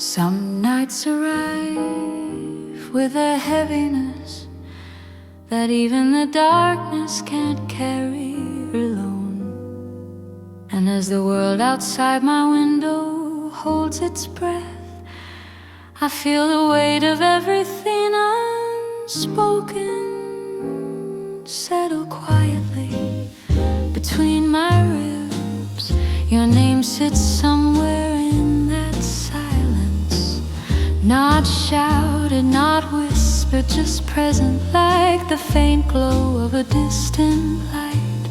Some nights arrive with a heaviness that even the darkness can't carry alone. And as the world outside my window holds its breath, I feel the weight of everything unspoken settle quietly between my ribs. Your name sits somewhere in that silence, not shouted, not whispered, just present, like the faint glow of a distant light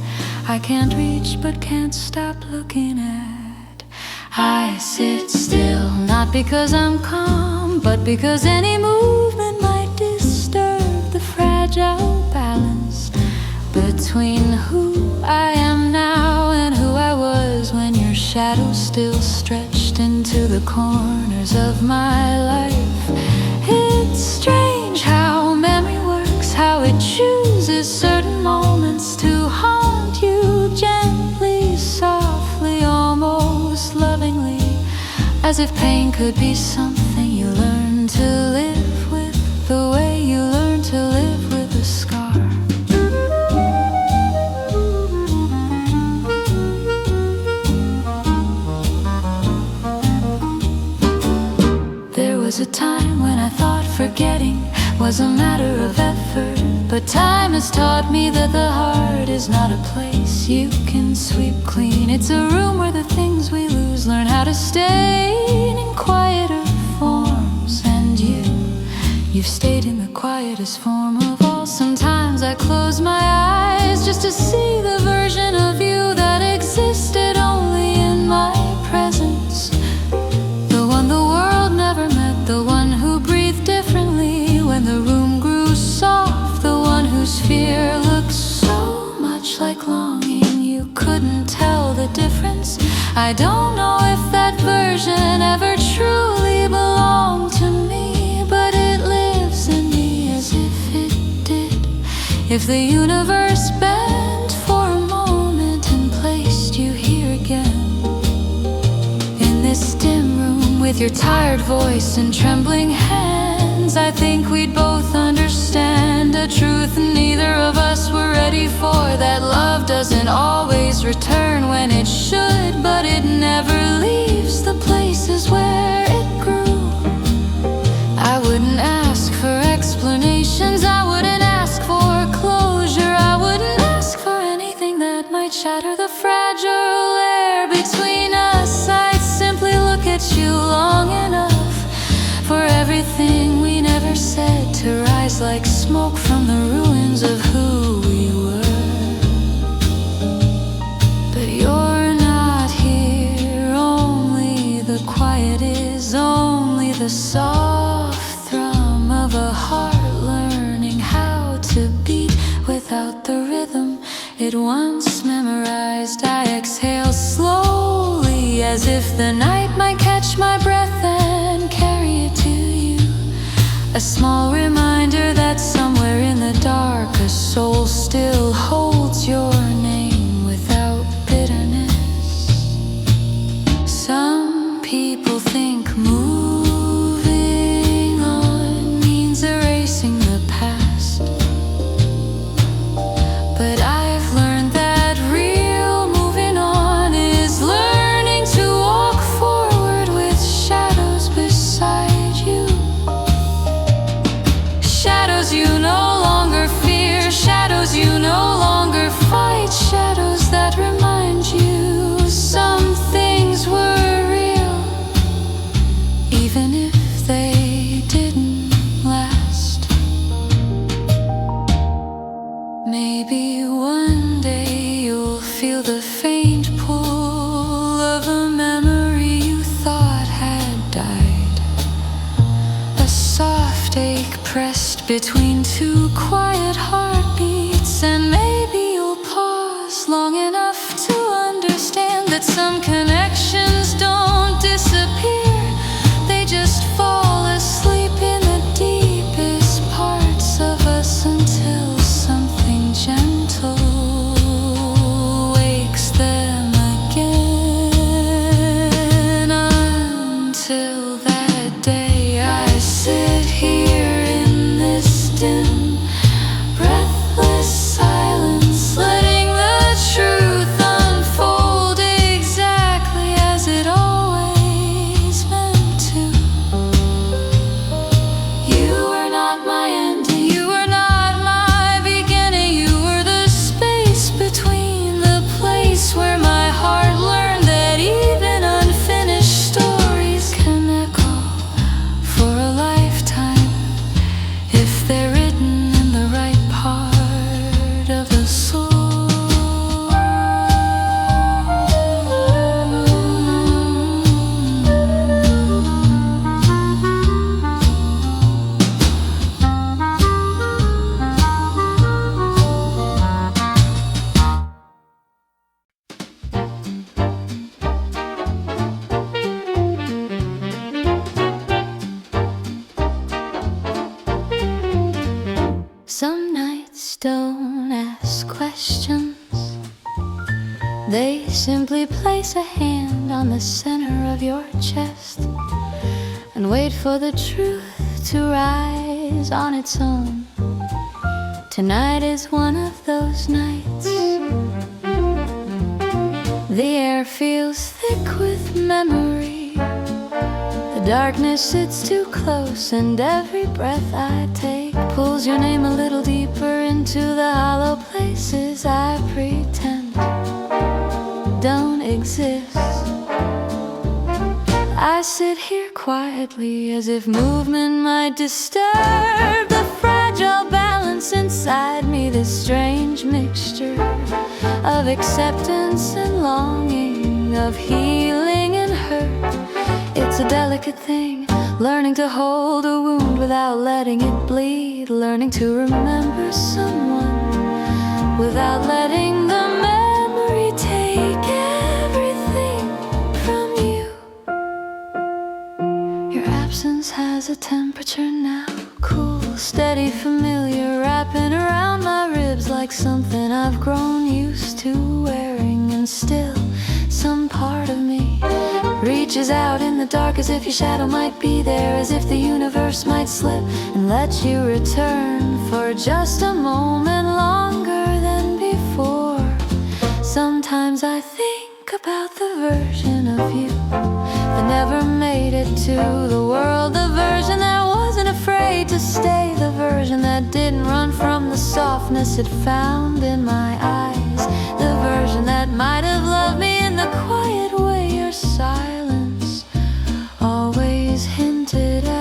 I can't reach but can't stop looking at. I sit still, not because I'm calm, but because any movement might disturb the fragile balance between who I am now and who I was when your shadow still stretched into the corners of my life. It's strange how memory works, how it chooses certain moments to haunt you gently, softly, almost lovingly, as if pain could be something you learn to live with, the way you learn to live with a scar. There was a time when I thought forgetting was a matter of effort, but time has taught me that the heart is not a place you can sweep clean. It's a room where the things we lose learn how to stay in quieter forms. And you've stayed in the quietest form of all. Sometimes I close my eyes just to see the version of you that existed only in my presence, the one the world never met, the one who breathed differently when the room grew soft, the one whose fear looked so much like longing you couldn't tell the difference. I don't know if that version ever truly belonged to me, but it lives in me as if it did. If the universe bent for a moment and placed you here again, in this dim room with your tired voice and trembling hands, I think we'd both understand a truth neither of us were ready for, that love doesn't always return when it should, but it never leaves the places where it grew. I wouldn't ask for explanations, I wouldn't ask for closure, I wouldn't ask for anything that might shatter the fragile air between us. I'd simply look at you long enough for everything we never said to rise like smoke from the ruins of who we were. But you're not here, only the quiet is, only the soft thrum of a heart learning how to beat without the rhythm it once memorized. I exhale slowly as if the night might catch my breath and carry it to you, a small reminder that somewhere in the dark a soul still holds your name without bitterness. Some people think moving on means erasing the past, but I've learned that real moving on is learning to walk forward with shadows beside you. Shadows you no longer fear, shadows you no longer fight, shadows that remind you some things were real, even if they didn't last. Maybe one day you'll feel the faint pull of a memory you thought had died, a soft ache pressed between two quiet heartbeats, and maybe you'll pause long enough to understand that some connections don't disappear, they just fall asleep in the deepest parts of us until something gentle wakes them again, until that They simply place a hand on the center of your chest and wait for the truth to rise on its own. Tonight is one of those nights. The air feels thick with memory. The darkness sits too close, and every breath I take pulls your name a little deeper into the hollow places I pretend don't exist. I sit here quietly as if movement might disturb the fragile balance inside me, this strange mixture of acceptance and longing, of healing and hurt. It's a delicate thing, learning to hold a wound without letting it bleed, learning to remember someone without letting the memory take everything from you. Your absence has a temperature now, cool, steady, familiar, wrapping around my ribs like something I've grown used to wearing. And still, some part of me reaches out in the dark as if your shadow might be there, as if the universe might slip and let you return for just a moment longer than before. Sometimes I think about the version of you that never made it to the world, the version that wasn't afraid to stay, the version that didn't run from the softness it found in my eyes, the version that might have loved me in the quiet way your silence always hinted at.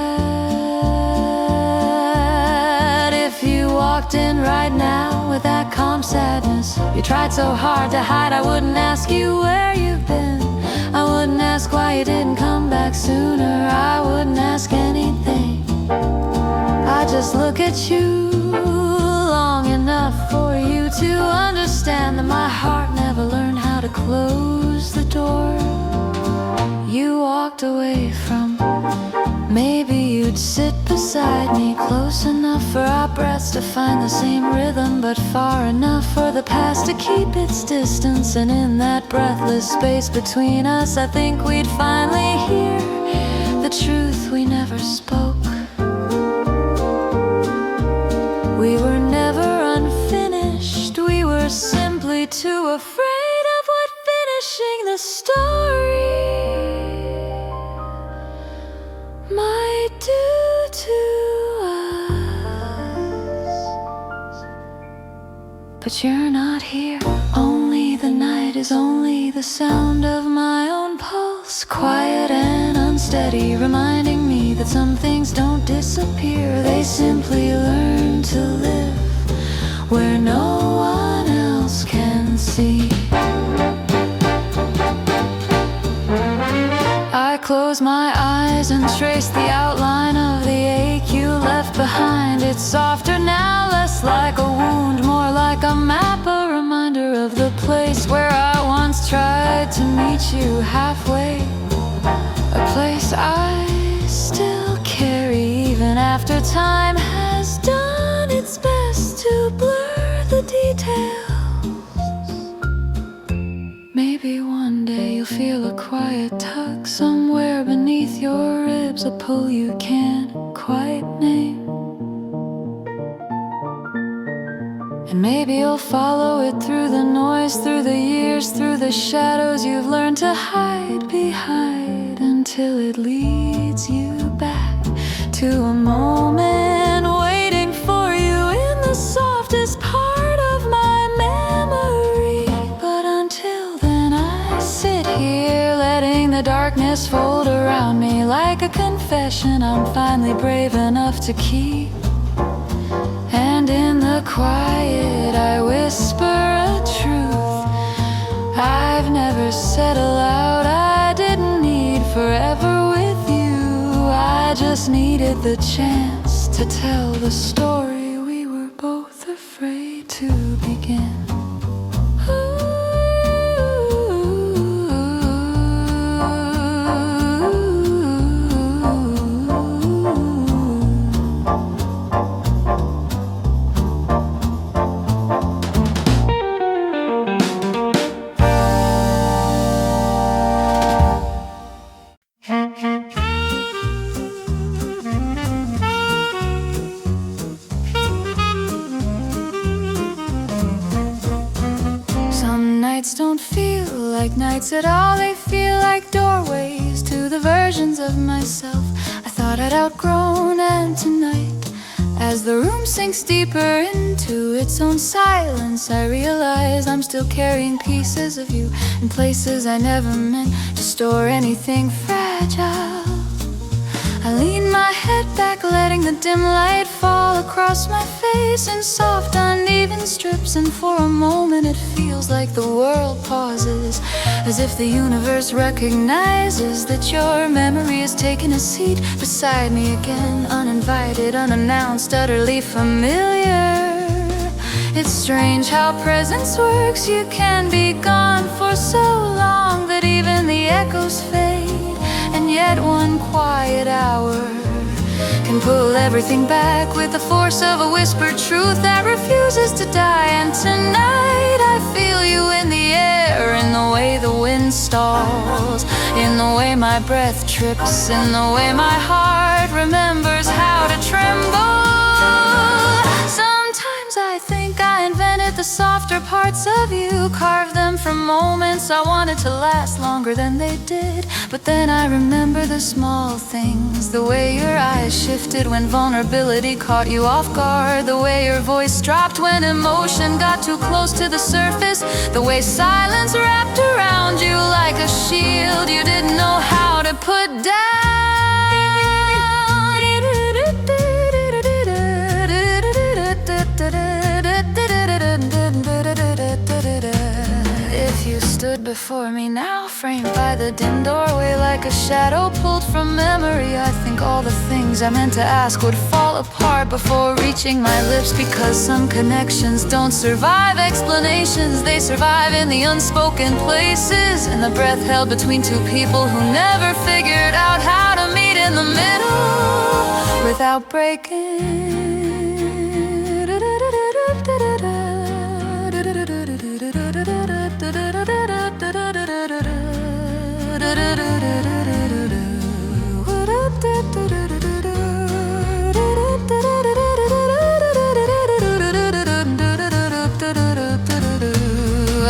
If you walked in right now with that calm sadness you tried so hard to hide, I wouldn't ask you where you've been, I wouldn't ask why you didn't come back sooner, I wouldn't ask anything. I just look at you long enough for you to understand that my heart never learned how to close the door you walked away from. Maybe you'd sit beside me, close enough for our breaths to find the same rhythm, but far enough for the past to keep its distance. And in that breathless space between us, I think we'd finally hear the truth we never spoke. We were never unfinished, we were simply too afraid of what finishing the story might do to us. But you're not here, only the night is only the sound of my own pulse, quiet and unsteady, reminding me that some things don't disappear, they simply learn to live where no one else can see. I close my eyes and trace the outline of the ache you left behind. It's softer now, less like a wound, more like a map, a reminder of the place where I once tried to meet you halfway, a place I still carry even after time has done its best to blur the details. Maybe one day you'll feel a quiet tug somewhere beneath your ribs, a pull you can't quite name. And maybe you'll follow it through the noise, through the years, through the shadows you've learned to hide behind, until it leads you back to a moment waiting for you in the softest part of my memory. But until then I sit here letting the darkness fold around me like a confession I'm finally brave enough to keep. And in the quiet I whisper a truth I've never said aloud. I didn't need forever with you, I just needed the chance to tell the story we were both afraid to begin. don't feel like nights at all. They feel like doorways to the versions of myself I thought I'd outgrown. And tonight, as the room sinks deeper into its own silence, I realize I'm still carrying pieces of you in places I never meant to store anything fragile. I lean my head back, letting the dim light fall across my face in soft, uneven strips. And for a moment it feels like the world pauses, as if the universe recognizes that your memory has taken a seat beside me again, uninvited, unannounced, utterly familiar. It's strange how presence works. You can be gone for so long that even the echoes fade, and yet one quiet hour can pull everything back with the force of a whispered truth that refuses to die. And tonight I feel you in the air, in the way the wind stalls, in the way my breath trips, in the way my heart remembers how to tremble. Sometimes I think I invented the softer parts of you, carved them from moments I wanted to last longer than they did. But then I remember the small things, the way your eyes shifted when vulnerability caught you off guard, the way your voice dropped when emotion got too close to the surface, the way silence wrapped around you like a shield you didn't know how to put down. If you stood before me now, framed by the dim doorway like a shadow pulled from memory, I think all the things I meant to ask would fall apart before reaching my lips. Because some connections don't survive explanations, they survive in the unspoken places, in the breath held between two people who never figured out how to meet in the middle without breaking.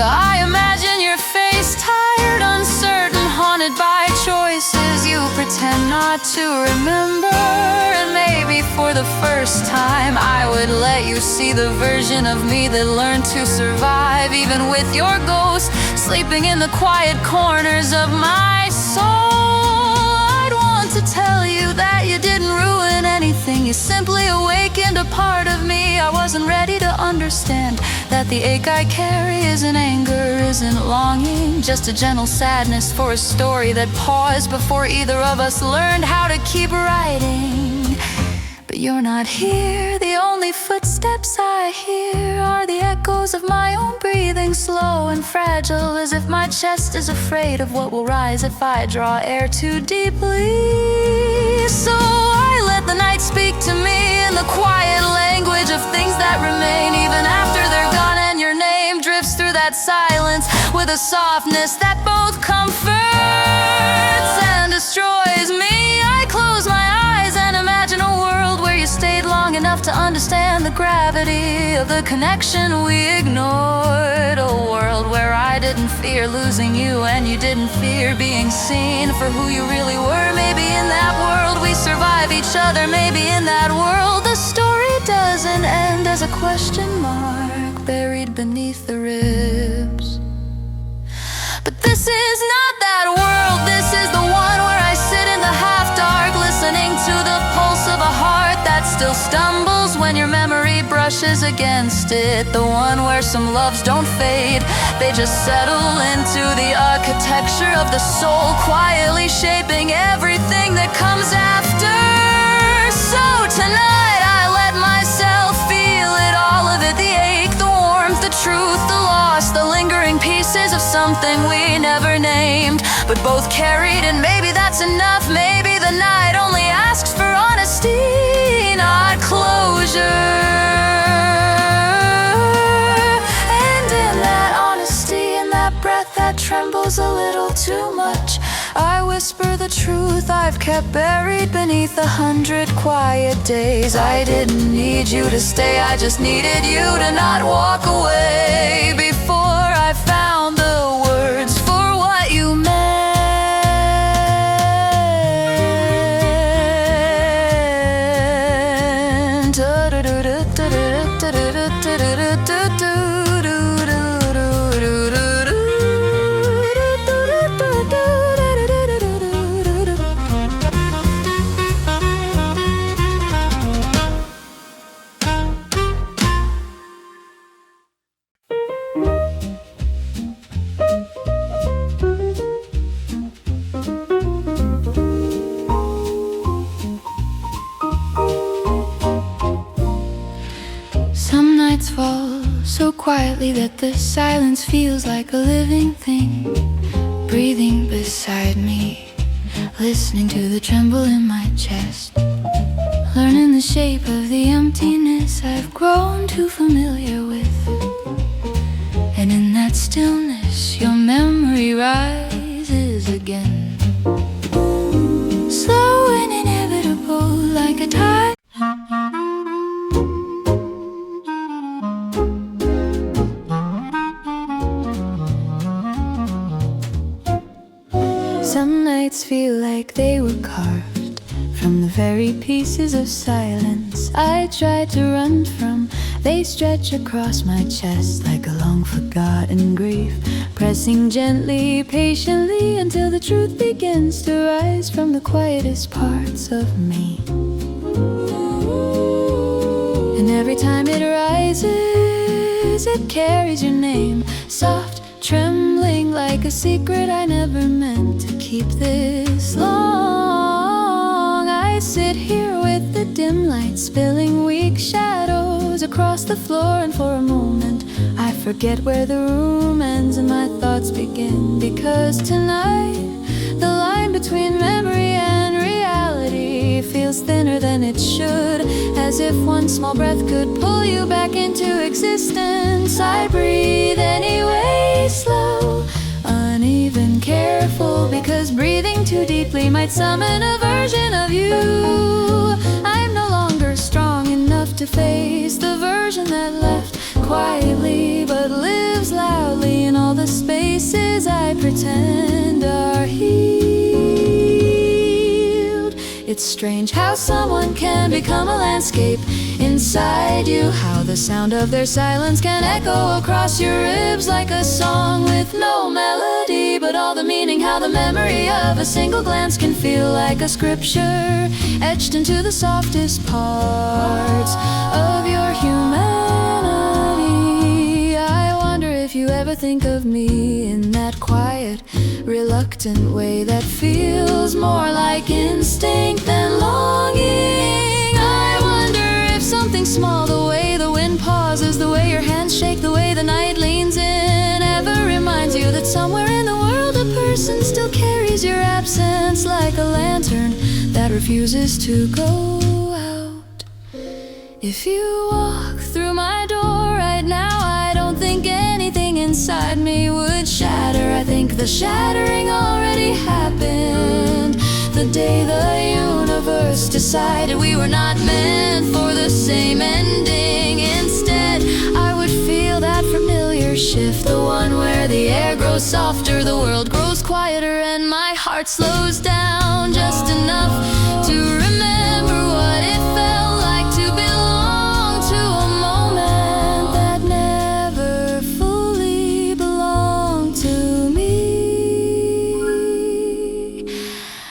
I imagine your face, tired, uncertain, haunted by choices you pretend not to remember. And maybe for the first time I would let you see the version of me that learned to survive, even with your ghost sleeping in the quiet corners of my soul. I'd want to tell you that you didn't ruin anything, you simply awakened a part of me I wasn't ready to understand. That the ache I carry isn't anger, isn't longing, just a gentle sadness for a story that paused before either of us learned how to keep writing. But you're not here, the only footsteps I hear are the echoes of my own breathing, slow and fragile, as if my chest is afraid of what will rise if I draw air too deeply. So I let the night speak to me in the quiet language of things that remain even after they're gone, and your name drifts through that silence with a softness that both comforts and destroys me. I close my eyes and imagine a world where you stayed long enough to understand the gravity of the connection we ignored. A world where I didn't fear losing you and you didn't fear being seen for who you really were. Maybe in that world we survive each other. Maybe in that world the story doesn't end as a question mark buried beneath the ribs. But this is not that world. This is the one where I sit in the half-dark, listening to the pulse of a heart that still stumbles when your memory brushes against it. The one where some loves don't fade, they just settle into the architecture of the soul, quietly shaping everything that comes after. So tonight I let myself feel it, all of it, the ache, the warmth, the truth, the loss, the lingering pieces of something we never named, but both carried. And maybe that's enough. Maybe the night only asks for honesty, not closure. And in that honesty, in that breath that trembles a little too much, I whisper the truth I've kept buried beneath 100 quiet days. I didn't need you to stay, I just needed you to not walk away before I found the quietly that the silence feels like a living thing, breathing beside me, listening to the tremble in my chest, learning the shape of the emptiness I've grown too familiar with. And in that stillness, your memory rises again, slow and inevitable like a tide. Some nights feel like they were carved from the very pieces of silence I tried to run from. They stretch across my chest like a long-forgotten grief, pressing gently, patiently, until the truth begins to rise from the quietest parts of me. And every time it rises, it carries your name, soft, trembling like a secret I never meant to keep this long. I sit here with the dim light spilling weak shadows across the floor, and for a moment I forget where the room ends and my thoughts begin. Because tonight the line between memory and reality feels thinner than it should, as if one small breath could pull you back into existence. I breathe anyway, slow, uneven, careful, because breathing too deeply might summon a version of you. I'm no longer strong enough to face the version that left quietly but lives loudly in all the spaces I pretend are healed. It's strange how someone can become a landscape inside you, how the sound of their silence can echo across your ribs like a song with no melody but all the meaning, how the memory of a single glance can feel like a scripture etched into the softest parts of your humanity. I wonder if you ever think of me in that quiet, reluctant way that feels more like instinct than longing. I wonder if something small, the way the wind pauses, the way your hands shake, the way the night leans in, ever reminds you that somewhere in the world a person still carries your absence like a lantern that refuses to go out. If you walk through my door right now, I don't think anything inside me would shatter. I think the shattering already happened the day the universe decided we were not meant for the same ending. Instead, I would feel that familiar shift, the one where the air grows softer, the world grows quieter, and my heart slows down just enough to remember what it felt like to belong to a moment that never fully belonged to me.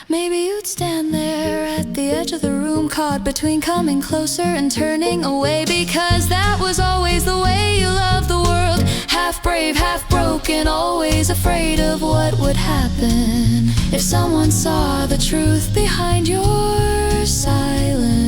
Maybe you'd stand there at the edge of the room, caught between coming closer and turning away, because that was always the way you loved the world. Half brave, half broken, always afraid of what would happen if someone saw the truth behind your silence.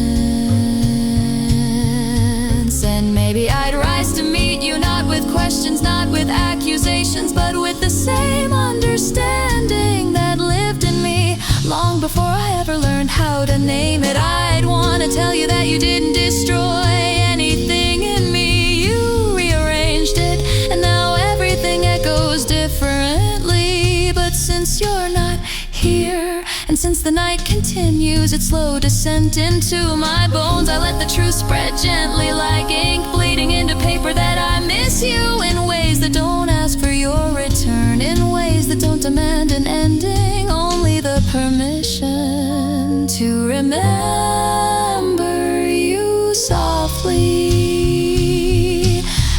And maybe I'd rise to meet you, not with questions, not with accusations, but with the same understanding that lived in me long before I ever learned how to name it. I'd want to tell you that you didn't destroy anything in me, you rearranged it, and now everything echoes differently. But since you're not here, and since the night continues its slow descent into my bones, I let the truth spread gently like ink bleeding into paper, that I miss you in ways that don't ask for your return, in ways that don't demand an ending, only the permission to remember you softly.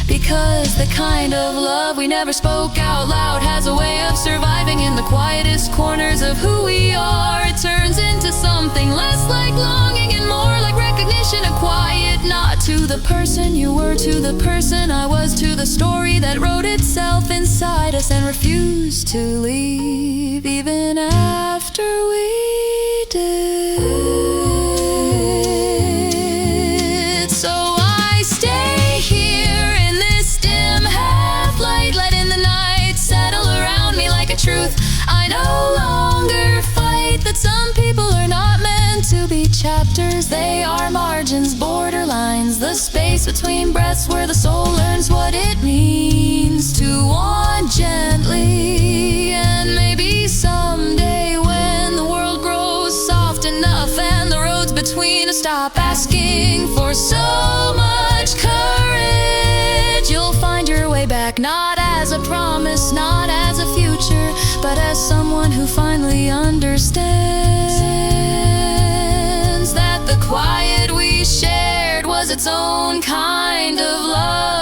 Because the kind of love we never spoke out loud has a way of surviving in the quietest corners of who we are. It turns into something less like longing and more like recognition, a quiet nod to the person you were, to the person I was, to the story that wrote itself inside us and refused to leave even after we did. So I stay here in this dim house, truth. I no longer fight that some people are not meant to be chapters. They are margins, borderlines, the space between breaths where the soul learns what it means to want gently. And maybe someday when the world grows soft enough and the roads between us stop asking for so much courage, you'll find your way back, not as a promise, not as a future, but as someone who finally understands that the quiet we shared was its own kind of love.